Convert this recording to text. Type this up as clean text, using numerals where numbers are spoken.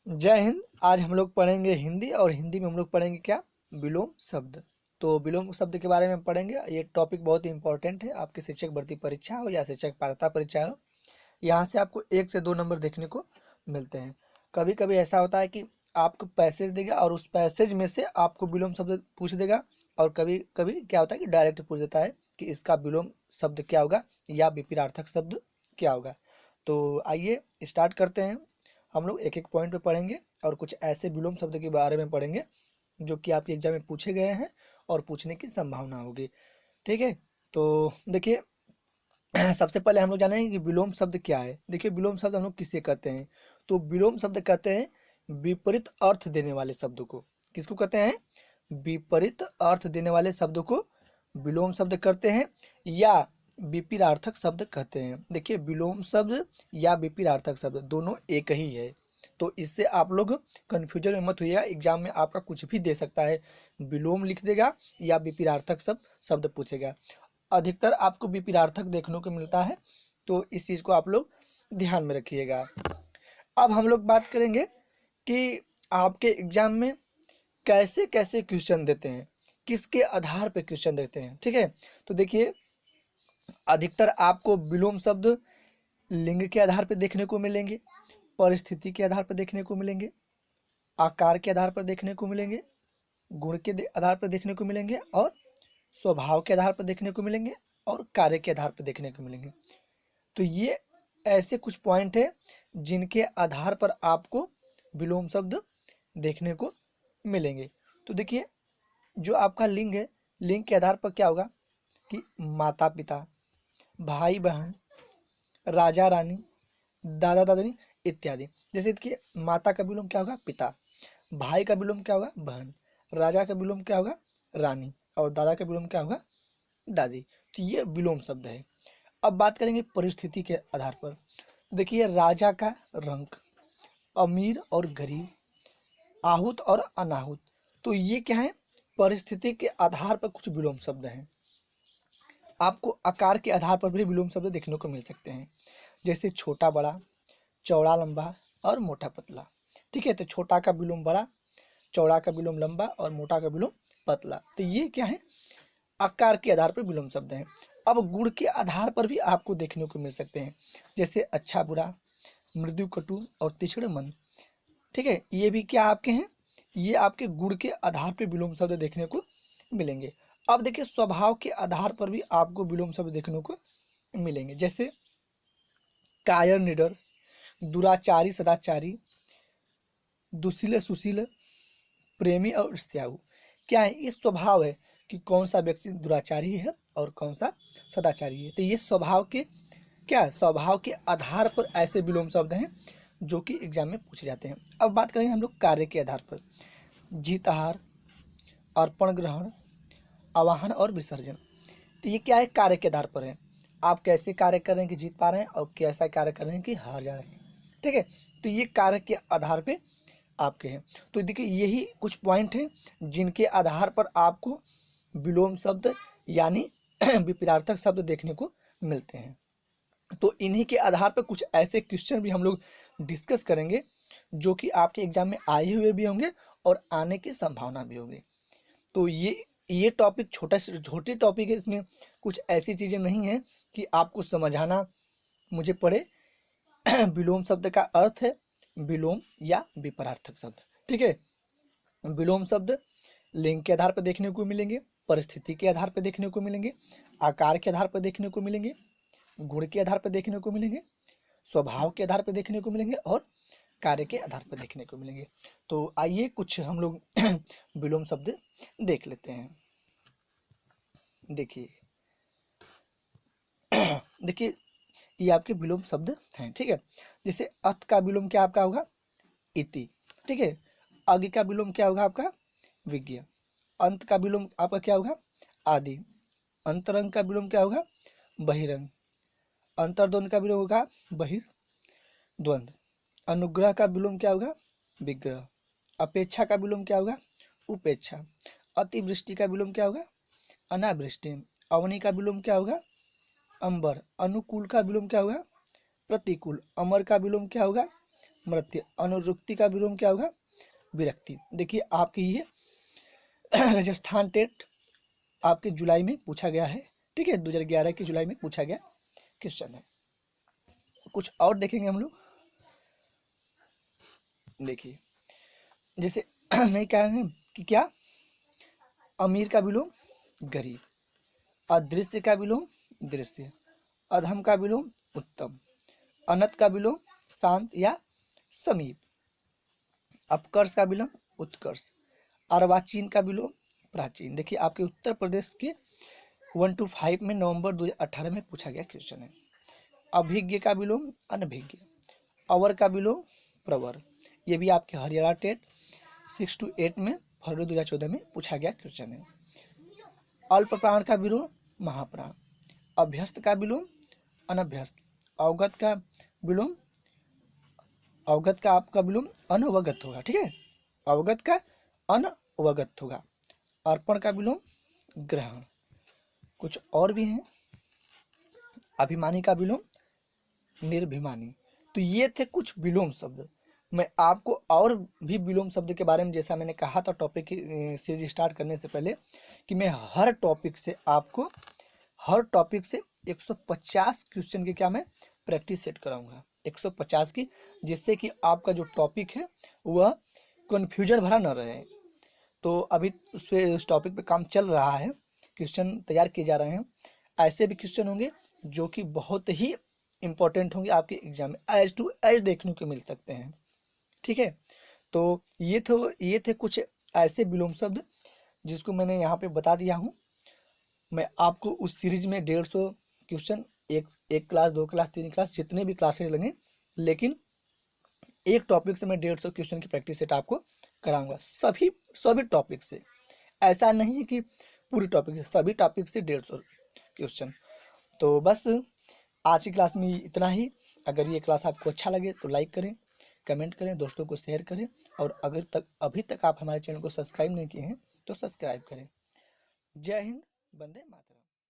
जय हिंद। आज हम लोग पढ़ेंगे हिंदी और हिंदी में हम लोग पढ़ेंगे क्या, विलोम शब्द। तो विलोम शब्द के बारे में पढ़ेंगे। ये टॉपिक बहुत ही इंपॉर्टेंट है। आपकी शिक्षक भर्ती परीक्षा हो या शिक्षक पात्रता परीक्षा हो, यहाँ से आपको 1 से 2 नंबर देखने को मिलते हैं। कभी कभी ऐसा होता है कि आपको पैसेज देगा और उस पैसेज में से आपको विलोम शब्द पूछ देगा, और कभी कभी क्या होता है कि डायरेक्ट पूछ देता है कि इसका विलोम शब्द क्या होगा या विपरीतार्थक शब्द क्या होगा। तो आइए स्टार्ट करते हैं। हम लोग एक एक पॉइंट पे पढ़ेंगे और कुछ ऐसे विलोम शब्द के बारे में पढ़ेंगे जो कि आपके एग्जाम में पूछे गए हैं और पूछने की संभावना होगी। ठीक है, तो देखिए सबसे पहले हम लोग जानेंगे कि विलोम शब्द क्या है। देखिए विलोम शब्द हम लोग किसे कहते हैं, तो विलोम शब्द कहते हैं विपरीत अर्थ देने वाले शब्द को। किसको कहते हैं? विपरीत अर्थ देने वाले शब्द को विलोम शब्द कहते हैं या विपरीतार्थक शब्द कहते हैं। देखिए विलोम शब्द या विपरीतार्थक शब्द दोनों एक ही है, तो इससे आप लोग कन्फ्यूजन में मत होइएगा। एग्जाम में आपका कुछ भी दे सकता है, विलोम लिख देगा या विपरीतार्थक शब्द पूछेगा। अधिकतर आपको विपरीतार्थक देखने को मिलता है, तो इस चीज़ को आप लोग ध्यान में रखिएगा। अब हम लोग बात करेंगे कि आपके एग्जाम में कैसे कैसे क्वेश्चन देते हैं, किसके आधार पर क्वेश्चन देते हैं। ठीक है, तो देखिए अधिकतर आपको विलोम शब्द लिंग के आधार पर देखने को मिलेंगे, परिस्थिति के आधार पर देखने को मिलेंगे, आकार के आधार पर देखने को मिलेंगे, गुण के आधार पर देखने को मिलेंगे, और स्वभाव के आधार पर देखने को मिलेंगे, और कार्य के आधार पर देखने को मिलेंगे। तो ये ऐसे कुछ पॉइंट है जिनके आधार पर आपको विलोम शब्द देखने को मिलेंगे। तो देखिए जो आपका लिंग है, लिंग के आधार पर क्या होगा कि माता पिता, भाई बहन, राजा रानी, दादा दादी इत्यादि। जैसे कि माता का विलोम क्या होगा? पिता। भाई का विलोम क्या होगा? बहन। राजा का विलोम क्या होगा? रानी। और दादा का विलोम क्या होगा? दादी। तो ये विलोम शब्द है। अब बात करेंगे परिस्थिति के आधार पर। देखिए राजा का रंक, अमीर और गरीब, आहूत और अनाहूत। तो ये क्या है? परिस्थिति के आधार पर कुछ विलोम शब्द हैं। आपको आकार के आधार पर भी विलोम शब्द देखने को मिल सकते हैं, जैसे छोटा बड़ा, चौड़ा लंबा और मोटा पतला। ठीक है, तो छोटा का विलोम बड़ा, चौड़ा का विलोम लंबा और मोटा का विलोम पतला। तो ये क्या है? आकार के आधार पर विलोम शब्द हैं। अब गुण के आधार पर भी आपको देखने को मिल सकते हैं, जैसे अच्छा बुरा, मृदु कटु और तीक्ष्ण मंद। ठीक है, ये भी क्या आपके हैं? ये आपके गुण के आधार पर विलोम शब्द देखने को मिलेंगे। अब देखिए स्वभाव के आधार पर भी आपको विलोम शब्द देखने को मिलेंगे, जैसे कायर निडर, दुराचारी सदाचारी, दुशील सुशील, प्रेमी और ईर्ष्यालु। क्या है? ये स्वभाव है कि कौन सा व्यक्ति दुराचारी है और कौन सा सदाचारी है। तो ये स्वभाव के क्या, स्वभाव के आधार पर ऐसे विलोम शब्द हैं जो कि एग्जाम में पूछे जाते हैं। अब बात करेंगे हम लोग कार्य के आधार पर। जीतहार, अर्पण ग्रहण, आवाहन और विसर्जन। तो ये क्या है? कार्य के आधार पर है। आप कैसे कार्य कर रहे हैं कि जीत पा रहे हैं और कैसा कार्य कर रहे हैं कि हार जा रहे हैं। ठीक है, तो ये कार्य के आधार पे आपके हैं। तो देखिए यही कुछ पॉइंट हैं जिनके आधार पर आपको विलोम शब्द यानी विपरीतार्थक शब्द देखने को मिलते हैं। तो इन्हीं के आधार पर कुछ ऐसे क्वेश्चन भी हम लोग डिस्कस करेंगे जो कि आपके एग्जाम में आए हुए भी होंगे और आने की संभावना भी होगी। तो ये टॉपिक छोटे टॉपिक है, इसमें कुछ ऐसी चीज़ें नहीं हैं कि आपको समझाना मुझे पड़े। विलोम शब्द का अर्थ है विलोम या विपरीतार्थक शब्द। ठीक है, विलोम शब्द लिंग के आधार पर देखने को मिलेंगे, परिस्थिति के आधार पर देखने को मिलेंगे, आकार के आधार पर देखने को मिलेंगे, गुण के आधार पर देखने को मिलेंगे, स्वभाव के आधार पर देखने को मिलेंगे और कार्य के आधार पर देखने को मिलेंगे। तो आइए कुछ हम लोग विलोम शब्द देख लेते हैं। देखिए देखिए ये आपके विलोम शब्द हैं। ठीक है, जैसे अत का विलोम क्या आपका होगा? इति। ठीक है, अग का विलोम क्या होगा आपका? विज्ञ। अंत का विलोम आपका क्या होगा? आदि। अंतरंग का विलोम क्या होगा? बहिरंग। अंतर्द्वंद का विलोम होगा बहिर्द्वंद। अनुग्रह का विलोम क्या होगा? विग्रह। अपेक्षा का विलोम क्या होगा? उपेक्षा। अतिवृष्टि का विलोम क्या होगा? अनावृष्टि। अवनी का विलोम क्या होगा? अंबर। अनुकूल का विलोम क्या होगा? प्रतिकूल। अमर का विलोम क्या होगा? मृत्यु। अनुरुक्ति का विलोम क्या होगा? विरक्ति। देखिए आपके ये राजस्थान टेट आपके जुलाई में पूछा गया है, ठीक है, 2011 की जुलाई में पूछा गया क्वेश्चन है। कुछ और देखेंगे हम लोग। देखिए जैसे नहीं क्या है कि क्या अमीर का विलोम गरीब, अदृश्य का विलोम दृश्य, अधम का विलोम उत्तम, अनंत का विलोम शांत या समीप, अपकर्ष का विलोम उत्कर्ष, अर्वाचीन का विलोम प्राचीन। देखिए आपके उत्तर प्रदेश के 1 to 5 में नवंबर 2018 में पूछा गया क्वेश्चन है। अभिज्ञ का विलोम अनभिज्ञ, अवर का विलोम प्रवर। ये भी आपके हरियाणा टेट 6 to 8 में फरवरी 2014 में पूछा गया क्वेश्चन है। अल्प प्राण का विलोम महाप्राण, अभ्यस्त का विलोम अनभ्यस्त, अवगत का विलोम, अवगत का आपका विलोम अनवगत होगा, ठीक है, अवगत का अनवगत होगा। अर्पण का विलोम ग्रहण। कुछ और भी हैं, अभिमानी का विलोम निर्भिमानी। तो ये थे कुछ विलोम शब्द। मैं आपको और भी विलोम शब्द के बारे में, जैसा मैंने कहा था टॉपिक की सीरीज स्टार्ट करने से पहले, कि मैं हर टॉपिक से 150 क्वेश्चन की क्या मैं प्रैक्टिस सेट कराऊंगा, 150 की, जिससे कि आपका जो टॉपिक है वह कन्फ्यूजन भरा न रहे। तो अभी उस टॉपिक पे काम चल रहा है, क्वेश्चन तैयार किए जा रहे हैं। ऐसे भी क्वेश्चन होंगे जो कि बहुत ही इंपॉर्टेंट होंगे, आपके एग्जाम में एज टू एज देखने को मिल सकते हैं, ठीक है। तो ये थे कुछ ऐसे विलोम शब्द जिसको मैंने यहाँ पे बता दिया हूँ। मैं आपको उस सीरीज में 150 क्वेश्चन, एक क्लास, 2 क्लास, 3 क्लास, जितने भी क्लासेज लगे, लेकिन एक टॉपिक से मैं 150 क्वेश्चन की प्रैक्टिस सेट आपको कराऊंगा, सभी टॉपिक से। ऐसा नहीं है कि पूरी टॉपिक से, सभी टॉपिक से 150 क्वेश्चन। तो बस आज की क्लास में इतना ही। अगर ये क्लास आपको अच्छा लगे तो लाइक करें, कमेंट करें, दोस्तों को शेयर करें, और अगर अभी तक आप हमारे चैनल को सब्सक्राइब नहीं किए हैं तो सब्सक्राइब करें। जय हिंद, वंदे मातरम।